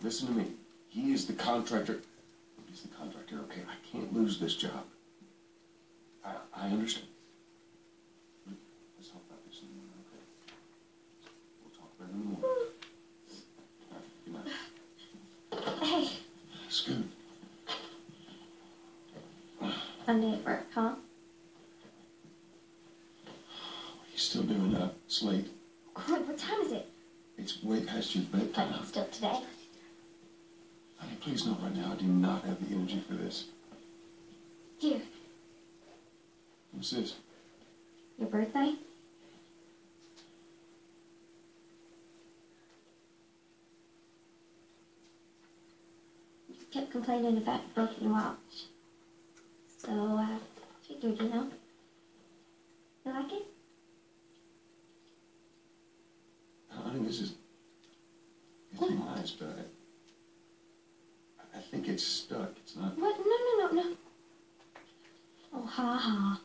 listen to me. He is the contractor. He's the contractor, okay? I can't lose this job. I understand. Let's talk about this in the morning, okay? We'll talk about it in the morning. All right, good night. Hey. Scoot. Sunday at work, huh? What are you still doing up? It's late. Good, what time is it? It's way past your bedtime. But still today. Honey, please not right now. I do not have the energy for this. Here. What's this? Your birthday? You kept complaining about your broken watch. So I figured, you know. You like it? Honey, this is nice, but I think it's stuck. It's not. What? No. Oh, ha ha.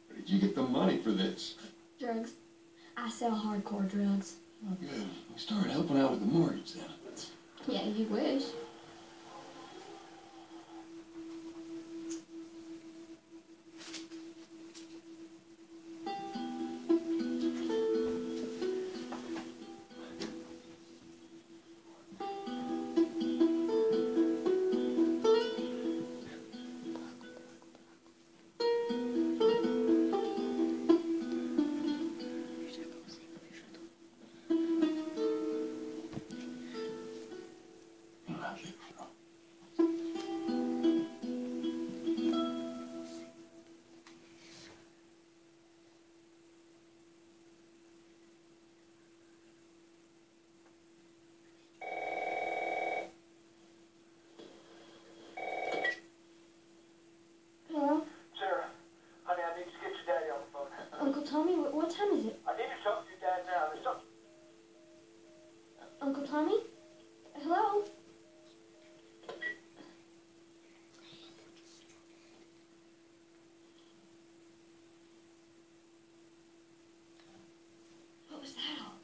Where did you get the money for this? Drugs. I sell hardcore drugs. Oh, good. We started helping out with the mortgage then. Yeah, you wish. Uncle Tommy, what time is it? I need to talk to your dad now. There's something. Uncle Tommy? Hello? What was that all about?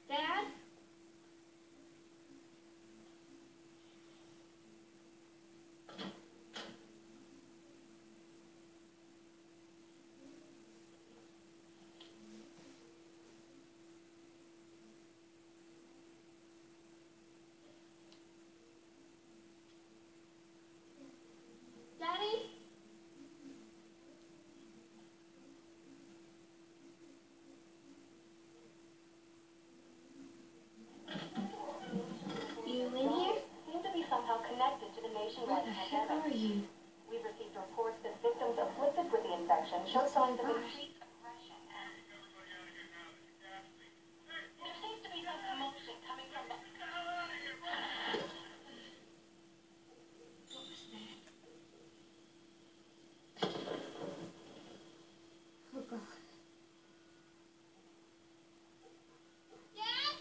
Dad? Daddy? You in here? Seem to be somehow connected to the nationwide Where the heck pandemic. are you? We've received reports that victims afflicted with the infection show signs of increased aggression and there seems to be some commotion coming from the... What was that? Oh, God. Dad?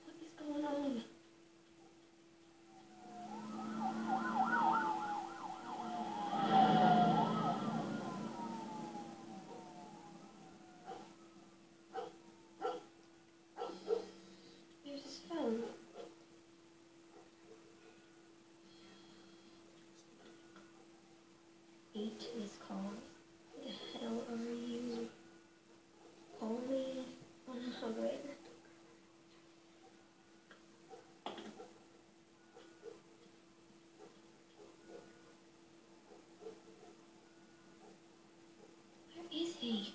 What is going on? Here's his phone. Eight missed calls. Who the hell are you? Only 100. Where is he?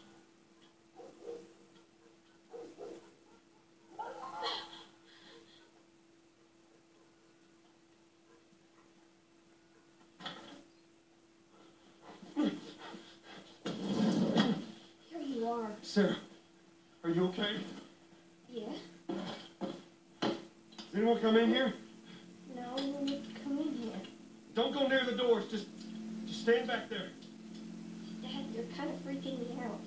Here you are. Sarah, are you okay? Yeah? Does anyone come in here? No, you need to come in here. Don't go near the doors. Just stand back there. Dad, You're kind of freaking me out.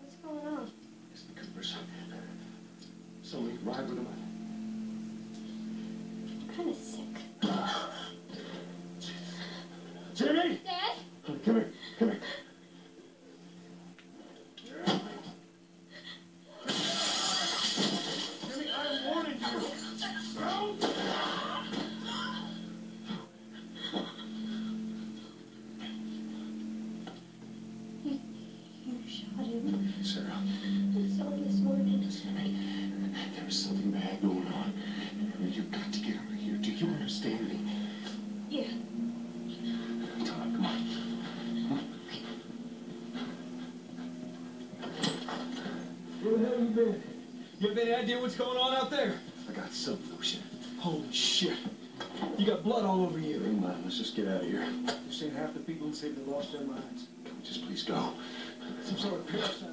What's going on? It's the Coopers. Somebody ride with them. I'm kind of sick. Jimmy! Dad? Come here, come here. Jimmy, I warned you. You shot him. Sarah, I saw him this morning. Jimmy, there's something bad going on. You've got to get out of here. Do you understand me? Yeah. Tom, come on. Where the hell you been? You have any idea what's going on out there? I got some notion. Holy shit. You got blood all over you. Never mind, let's just get out of here. You've seen half the people in the city lost their minds. Can we just please go? Some sort of parasite.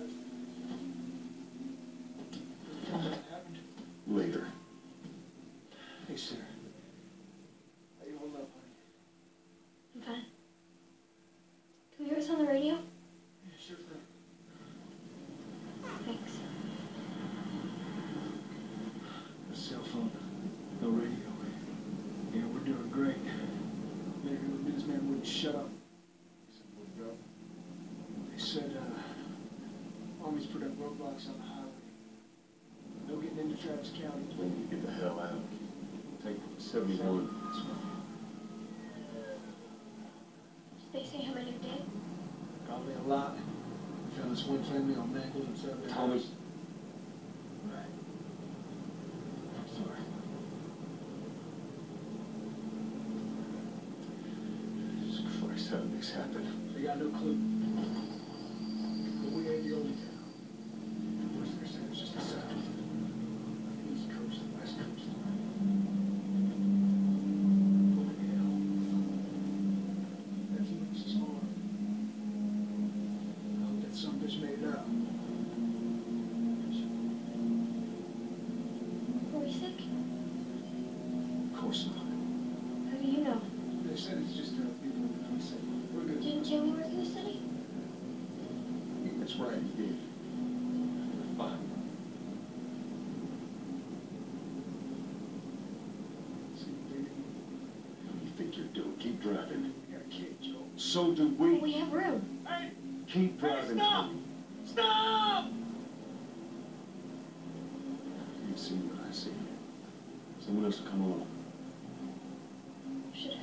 What happened? Later. Hey, Sarah. How you holding up, honey? I'm fine. Can we hear us on the radio? Yeah, sure thing. Thanks. No cell phone. No radio. Yeah, we're doing great. Maybe the newsman wouldn't shut up. They said, Army's put up roadblocks on the highway. No getting into Travis County. We need to get the hell out. Take 71. That's right. Did they say how many are dead? Probably a lot. We found this one family all mangled inside their Tommy. house. Right. I'm sorry. Jesus Christ, how did this happen? They got no clue. But we ain't the only town. Worst they're saying is just the south. The east coast, the west coast. Holy hell. That's what makes us hard. I hope that some bitch made it out. Were we sick? Of course not. How do you know? They said it's just people in the city. We're good. Didn't Jimmy work in the city? That's right, he did. We're fine. See, baby, What do you think you're doing? Keep driving. we got a kid, Joe. So do Well, we. we have room. Hey! Keep driving. stop! Tommy. Stop! You've seen what I see. Someone else will come along. Should have.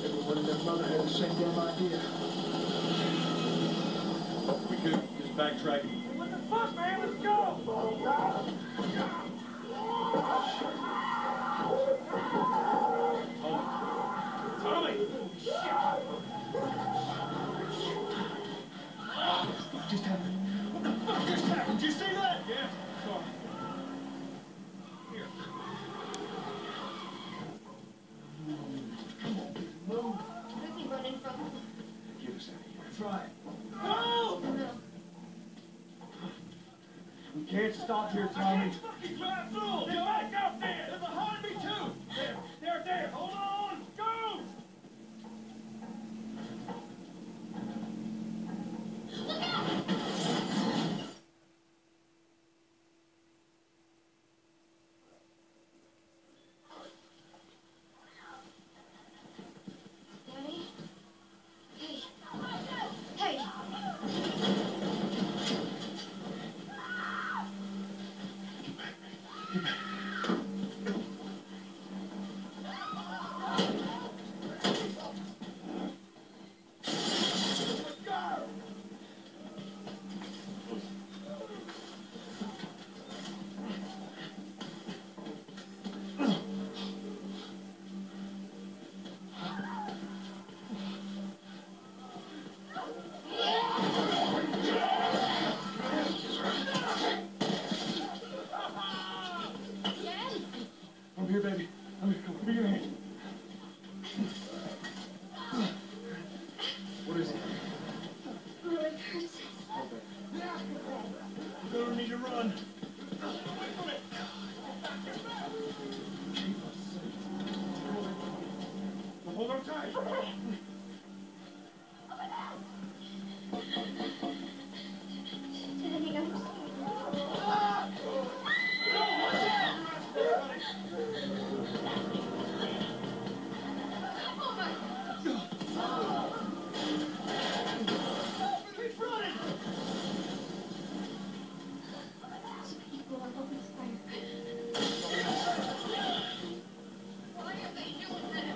Everyone and their mother had the same damn idea. We could just backtrack. What the fuck, man? Let's go! Tommy! What just happened? What the fuck just happened? Did you see that? Yeah, sorry. Here. Move. Where's he running from? Get us out of here. Try. No! No. We can't stop here, Tommy. Fucking drive through! Get back out there! They're behind me, too! There! Hold on! Go! Daddy? Hey. Hey! run. Hold on tight. Daddy, I'm Keep running. people all over this fire. Keep looking at me, baby.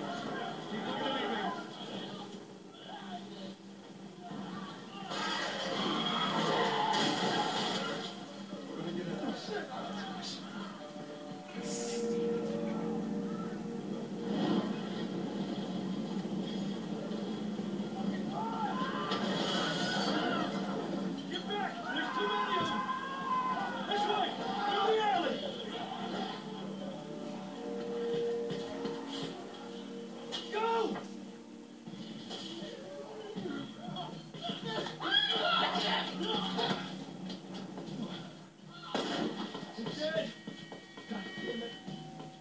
We're gonna get out of this. Get back! There's too many of them! This way! Through the alley! Go! He's dead! God damn it!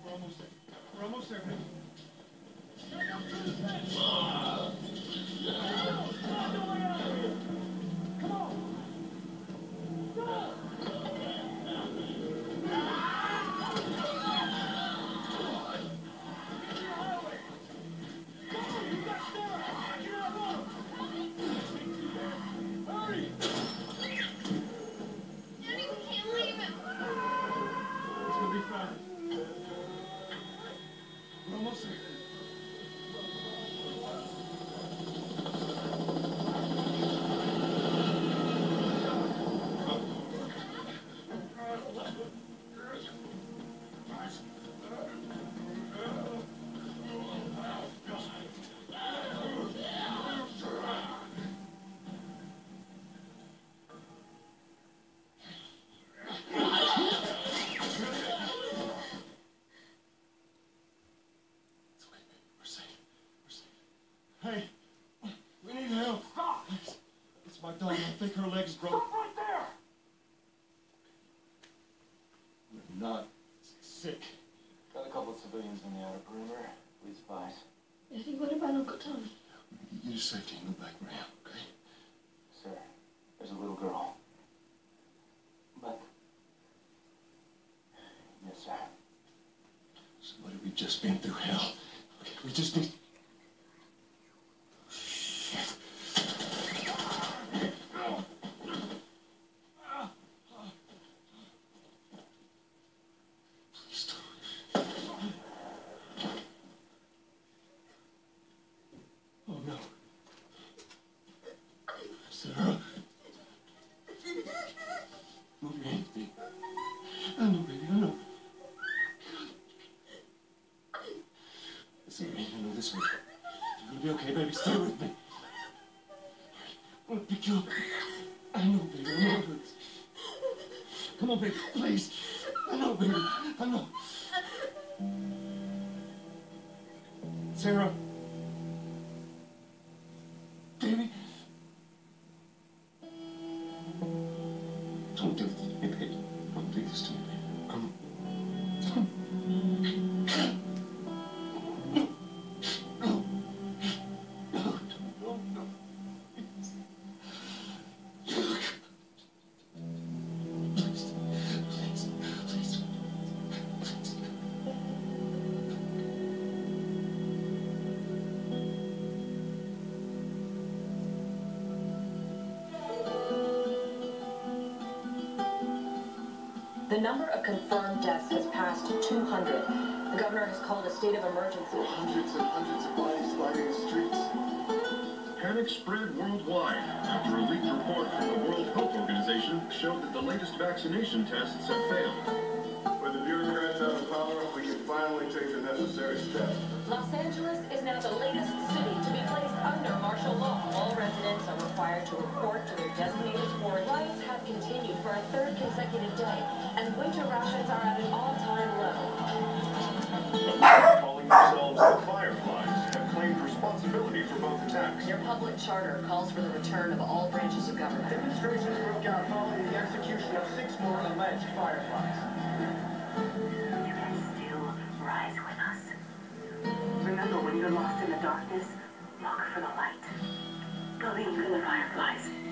We're almost there. We're almost there, baby. Come on! Go! Hurry! Daddy, we can't leave him. It's gonna be fine. We're almost there. It's okay, baby. We're safe. We're safe. Hey, we need help. Stop! It's my daughter. I think her leg's broken. Stop right there! We're not Sick. Got a couple of civilians in the outer perimeter. Please advise. Daddy, what about Uncle Tommy? Get you to safety and go back around, okay? Sir, there's a little girl. But... Yes, sir. Somebody, we've just been through hell. Okay, we just need... Shit. Please don't. Oh, no. Sarah. Move your hands, baby. I know, baby, I know. Listen, baby, I know this way. You're gonna be okay, baby. Stay with me. I'm gonna pick you up. I know, baby, I know it hurts. Come on, baby, please. I know, baby, I know. Sarah. Baby. Don't do this to me, baby. Don't do this to me, baby. Come on. No. No. No. No. Please. Please. Please. Please. The number of confirmed deaths has passed 200. The governor has called a state of emergency. Hundreds of bodies lining the streets. Panic spread worldwide after a leaked report from the World Health Organization showed that the latest vaccination tests have failed. With the bureaucrats out of power, we can finally take the necessary steps. Los Angeles is now the latest city to be placed under martial law. All residents are required to report to their designated ward. Riots have continued for a third consecutive day, and winter rations are at an all-time low. The calling themselves the Fireflies have claimed responsibility for both attacks. Your public Republic Charter calls for the return of all branches of government. Demonstrations broke out following the execution of 6 more alleged fireflies. You can still rise with us. Remember, when you're lost in the darkness, look for the light. Believe in the fireflies.